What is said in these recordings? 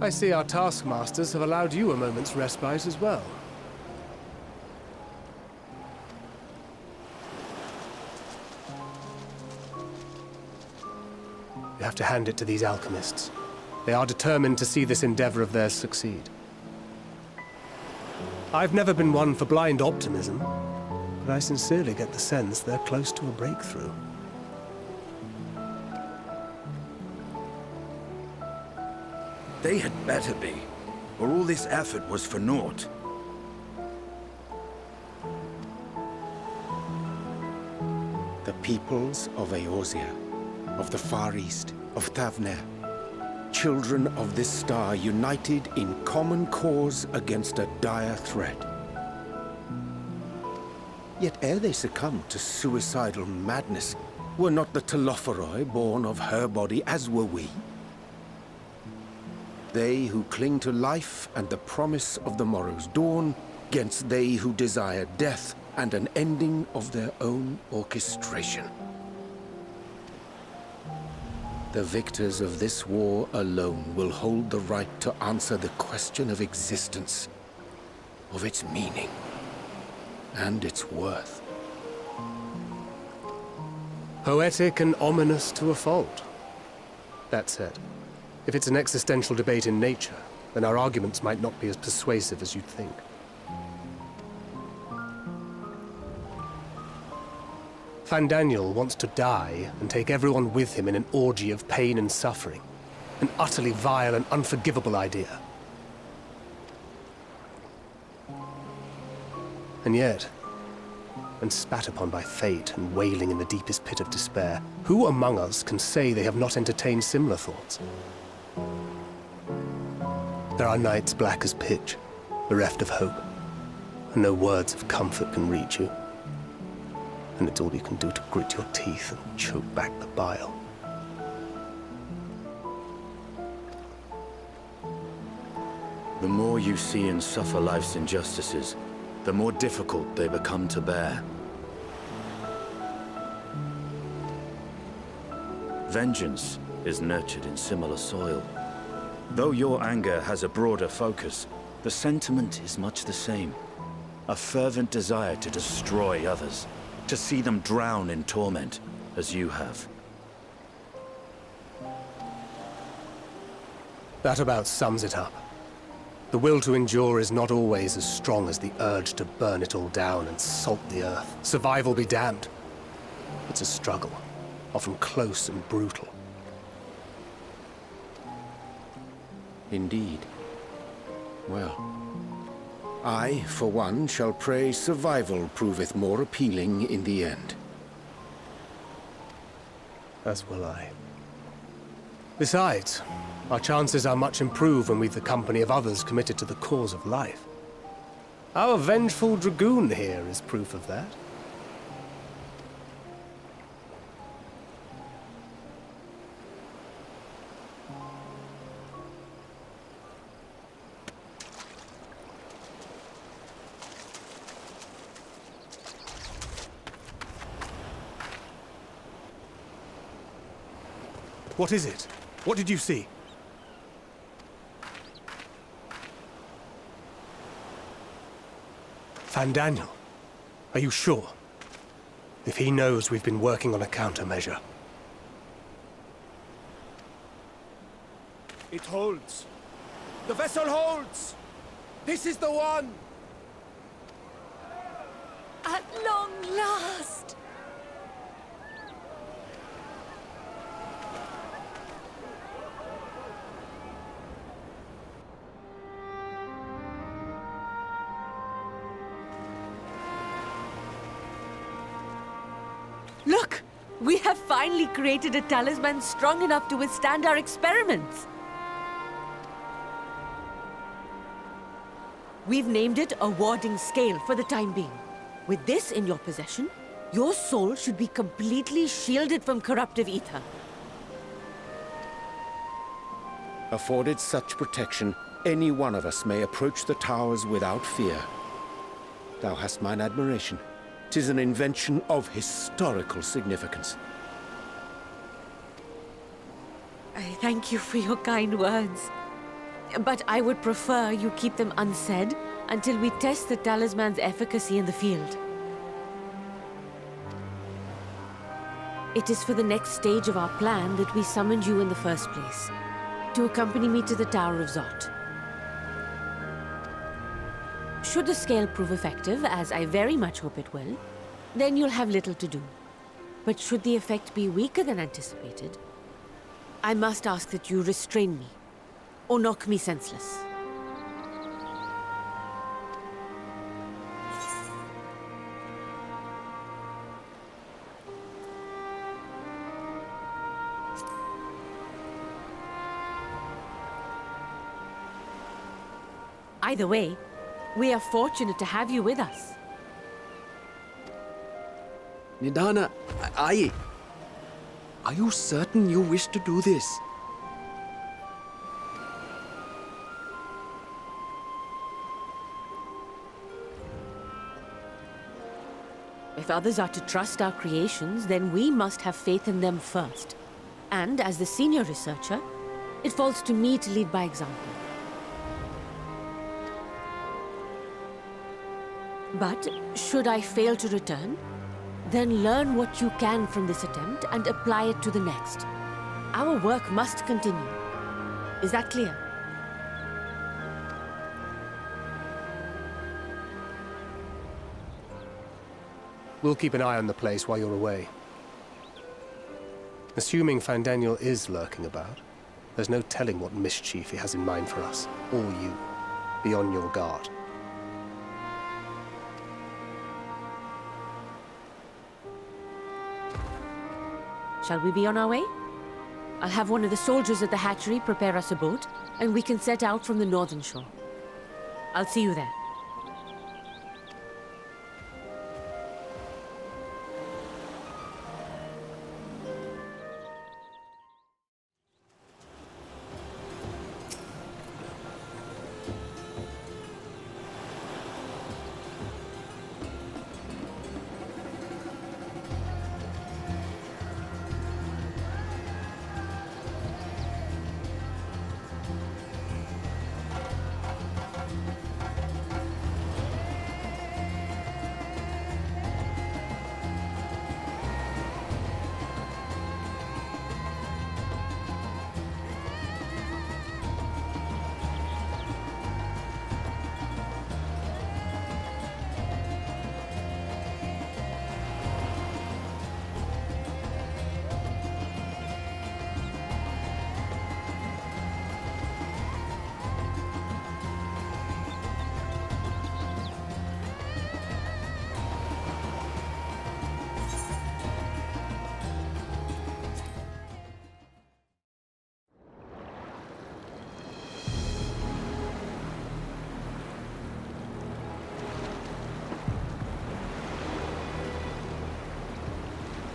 I see our taskmasters have allowed you a moment's respite as well. You have to hand it to these alchemists. They are determined to see this endeavor of theirs succeed. I've never been one for blind optimism, but I sincerely get the sense they're close to a breakthrough. They had better be, or all this effort was for naught. The peoples of Eorzea, of the Far East, of Thavner, children of this star united in common cause against a dire threat. Yet ere they succumbed to suicidal madness, were not the Telophoroi born of her body as were we? They who cling to life and the promise of the morrow's dawn, against they who desire death and an ending of their own orchestration. The victors of this war alone will hold the right to answer the question of existence, of its meaning, and its worth. Poetic and ominous to a fault. That said, if it's an existential debate in nature, then our arguments might not be as persuasive as you'd think. Fandaniel wants to die and take everyone with him in an orgy of pain and suffering. An utterly vile and unforgivable idea. And yet, when spat upon by fate and wailing in the deepest pit of despair, who among us can say they have not entertained similar thoughts? There are nights black as pitch, bereft of hope, and no words of comfort can reach you. And it's all you can do to grit your teeth and choke back the bile. The more you see and suffer life's injustices, the more difficult they become to bear. Vengeance is nurtured in similar soil. Though your anger has a broader focus, the sentiment is much the same. A fervent desire to destroy others, to see them drown in torment, as you have. That about sums it up. The will to endure is not always as strong as the urge to burn it all down and salt the earth. Survival be damned. It's a struggle, often close and brutal. Indeed. Well, I, for one, shall pray survival proveth more appealing in the end. As will I. Besides, our chances are much improved when we've the company of others committed to the cause of life. Our vengeful dragoon here is proof of that. What is it? What did you see? Fandaniel, are you sure? If he knows we've been working on a countermeasure. It holds. The vessel holds! This is the one! At long last! Look! We have finally created a talisman strong enough to withstand our experiments! We've named it a warding scale for the time being. With this in your possession, your soul should be completely shielded from corruptive ether. Afforded such protection, any one of us may approach the towers without fear. Thou hast mine admiration. 'Tis an invention of historical significance. I thank you for your kind words. But I would prefer you keep them unsaid until we test the talisman's efficacy in the field. It is for the next stage of our plan that we summoned you in the first place, to accompany me to the Tower of Zot. Should the scale prove effective, as I very much hope it will, then you'll have little to do. But should the effect be weaker than anticipated, I must ask that you restrain me, or knock me senseless. Either way, we are fortunate to have you with us. Nidana, are you certain you wish to do this? If others are to trust our creations, then we must have faith in them first. And as the senior researcher, it falls to me to lead by example. But should I fail to return, then learn what you can from this attempt and apply it to the next. Our work must continue. Is that clear? We'll keep an eye on the place while you're away. Assuming Fandaniel is lurking about, there's no telling what mischief he has in mind for us, or you. Be on your guard. Shall we be on our way? I'll have one of the soldiers at the hatchery prepare us a boat, and we can set out from the northern shore. I'll see you there.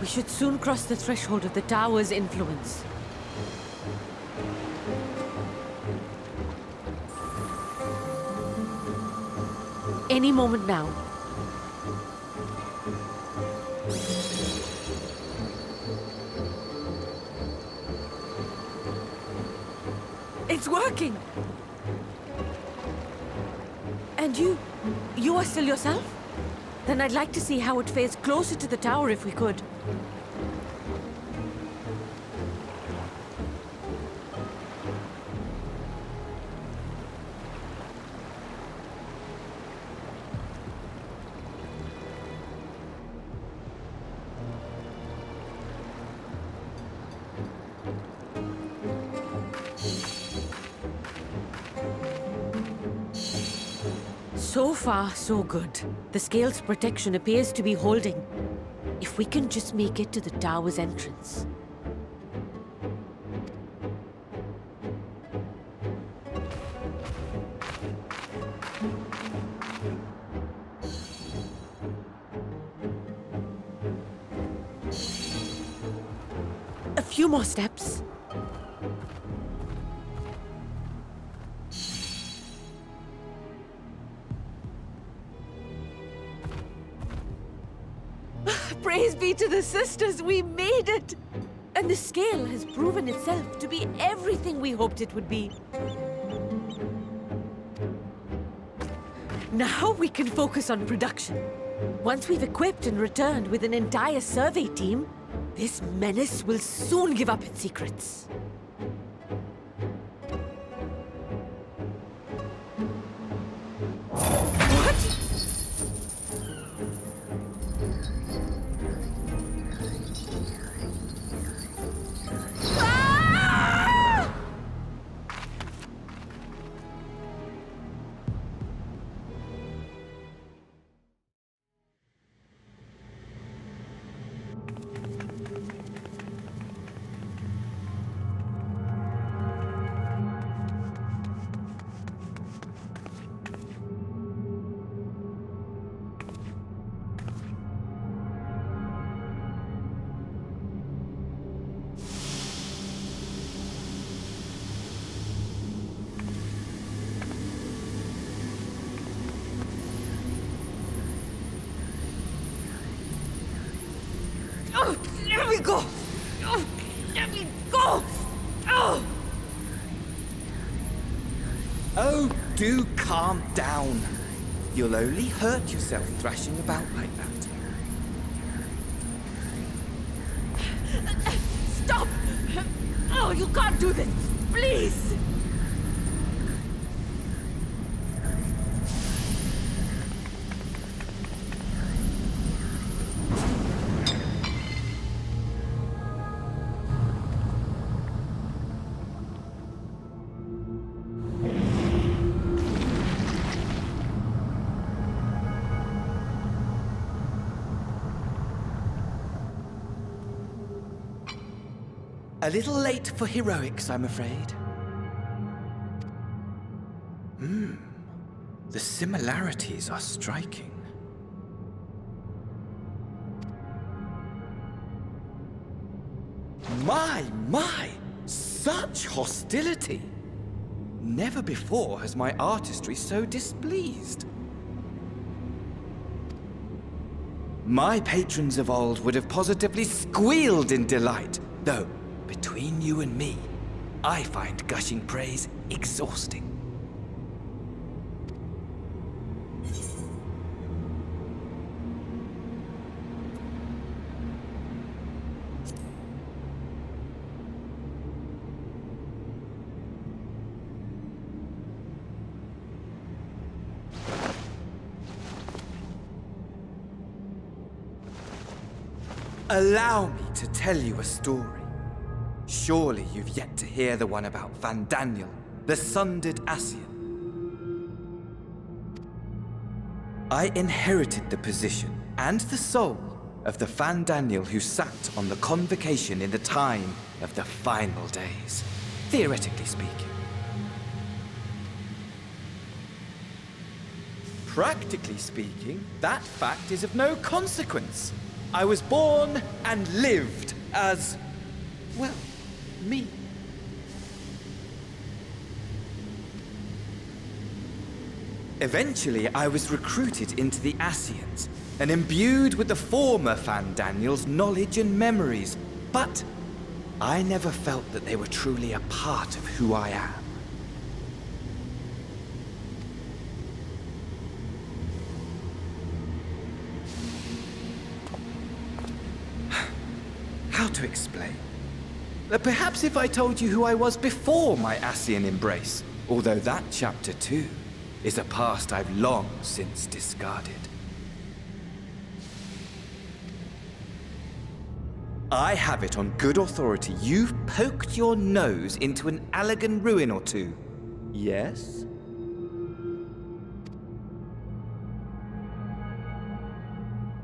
We should soon cross the threshold of the tower's influence. Any moment now. It's working! And you are still yourself? Then I'd like to see how it fares closer to the tower if we could. So far, so good. The scale's protection appears to be holding. If we can just make it to the tower's entrance. A few more steps. Praise be to the sisters, we made it! And the scale has proven itself to be everything we hoped it would be. Now we can focus on production. Once we've equipped and returned with an entire survey team, this menace will soon give up its secrets. What? Oh, let me go! Oh, let me go! Oh! Oh, do calm down. You'll only hurt yourself thrashing about like that. Stop! Oh, you can't do this! Please! A little late for heroics, I'm afraid. The similarities are striking. My! Such hostility! Never before has my artistry so displeased. My patrons of old would have positively squealed in delight, though, between you and me, I find gushing praise exhausting. Allow me to tell you a story. Surely you've yet to hear the one about Van Daniel, the sundered Ascian. I inherited the position and the soul of the Van Daniel who sat on the convocation in the time of the final days, theoretically speaking. Practically speaking, that fact is of no consequence. I was born and lived as, well, me. Eventually, I was recruited into the Ascians and imbued with the former Van Daniel's knowledge and memories, but I never felt that they were truly a part of who I am. How to explain? Perhaps if I told you who I was before my Ascian embrace, although that chapter too is a past I've long since discarded. I have it on good authority you've poked your nose into an Allegan ruin or two. Yes?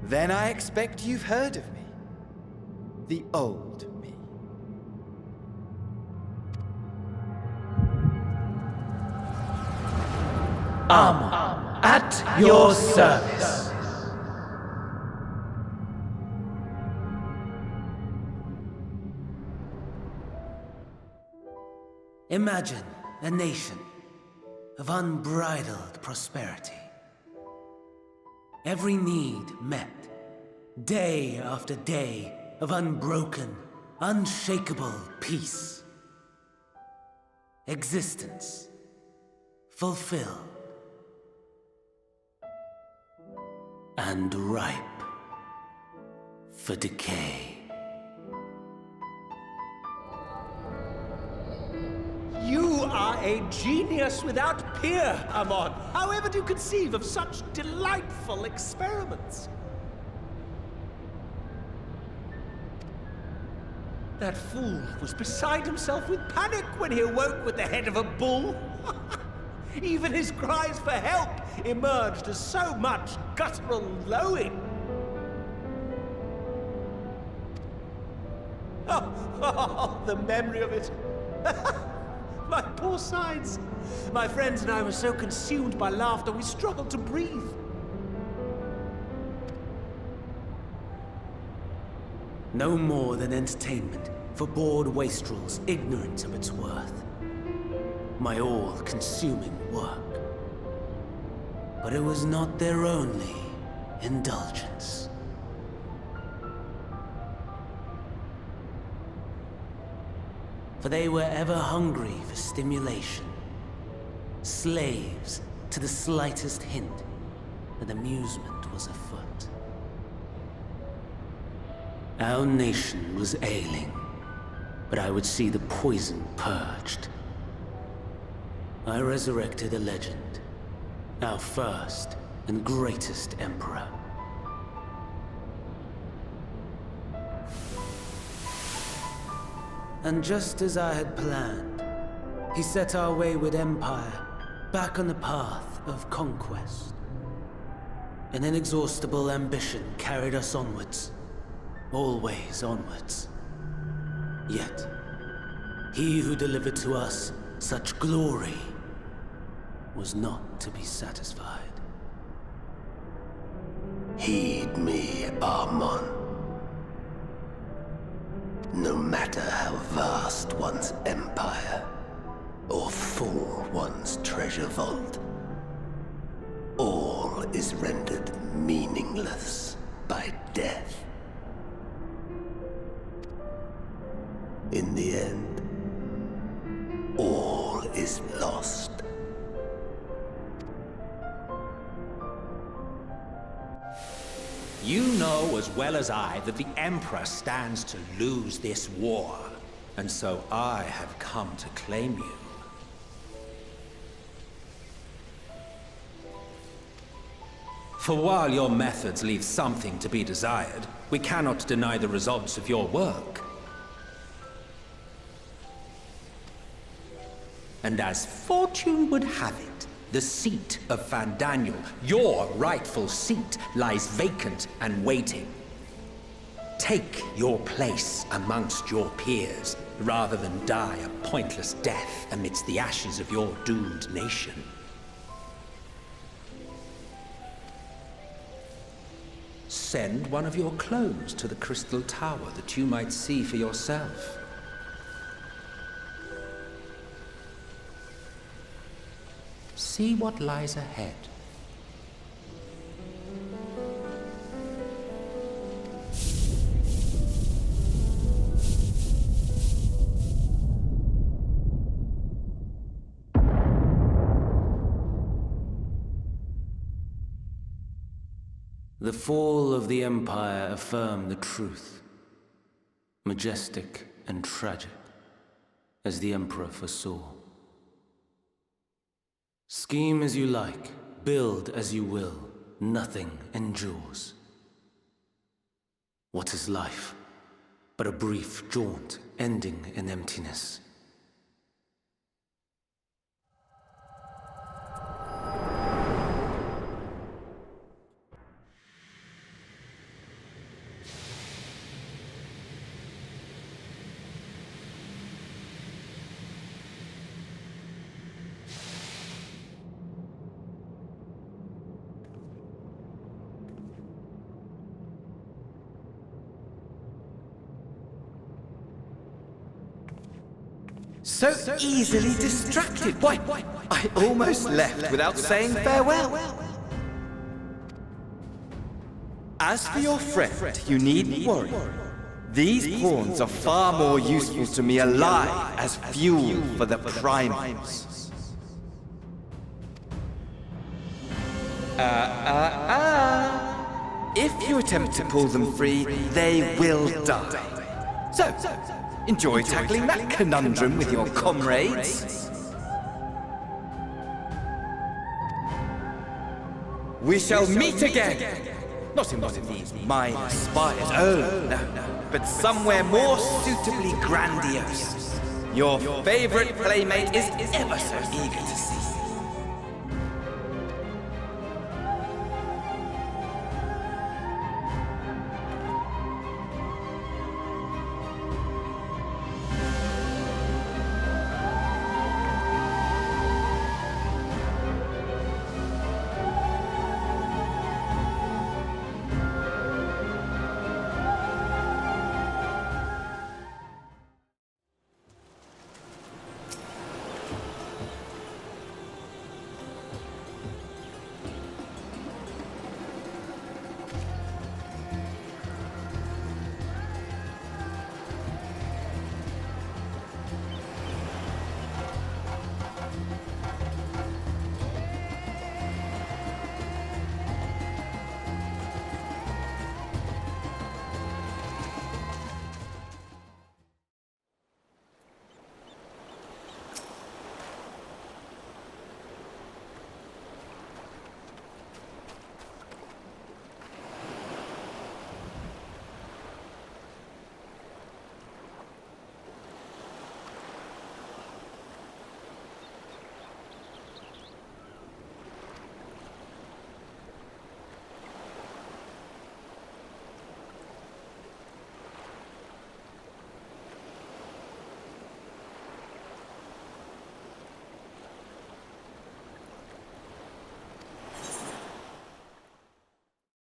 Then I expect you've heard of me. The old me. Armor, at your service. Imagine a nation of unbridled prosperity. Every need met, day after day of unbroken, unshakable peace. Existence fulfilled. and ripe for decay. You are a genius without peer, Amon. However do you conceive of such delightful experiments? That fool was beside himself with panic when he awoke with the head of a bull. Even his cries for help emerged as so much guttural lowing. Oh, the memory of it. My poor sides. My friends and I were so consumed by laughter we struggled to breathe. No more than entertainment for bored wastrels ignorant of its worth. My all-consuming work. But it was not their only indulgence. For they were ever hungry for stimulation, slaves to the slightest hint that amusement was afoot. Our nation was ailing, but I would see the poison purged. I resurrected a legend, our first and greatest emperor. And just as I had planned, he set our wayward empire back on the path of conquest. An inexhaustible ambition carried us onwards, always onwards. Yet, he who delivered to us such glory was not to be satisfied. Heed me, Amon. No matter how vast one's empire, or full one's treasure vault, all is rendered meaningless by death. In the end, all is lost. You know as well as I that the Emperor stands to lose this war, and so I have come to claim you. For while your methods leave something to be desired, we cannot deny the results of your work. And as fortune would have it, the seat of Fandaniel, your rightful seat, lies vacant and waiting. Take your place amongst your peers, rather than die a pointless death amidst the ashes of your doomed nation. Send one of your clones to the Crystal Tower that you might see for yourself. See what lies ahead. The fall of the Empire affirmed the truth, majestic and tragic, as the Emperor foresaw. Scheme as you like, build as you will, nothing endures. What is life but a brief jaunt ending in emptiness? So easily distracted. Why, I almost left without saying farewell. As for your friend, you needn't worry. These pawns are far more useful to me alive as fuel for the primals. if you attempt to pull them free, they will die. So, enjoy tackling that conundrum with your comrades. We shall meet again! Not in one of these minor spires, oh no, but somewhere more suitably grandiose. Your favorite playmate is ever so eager to see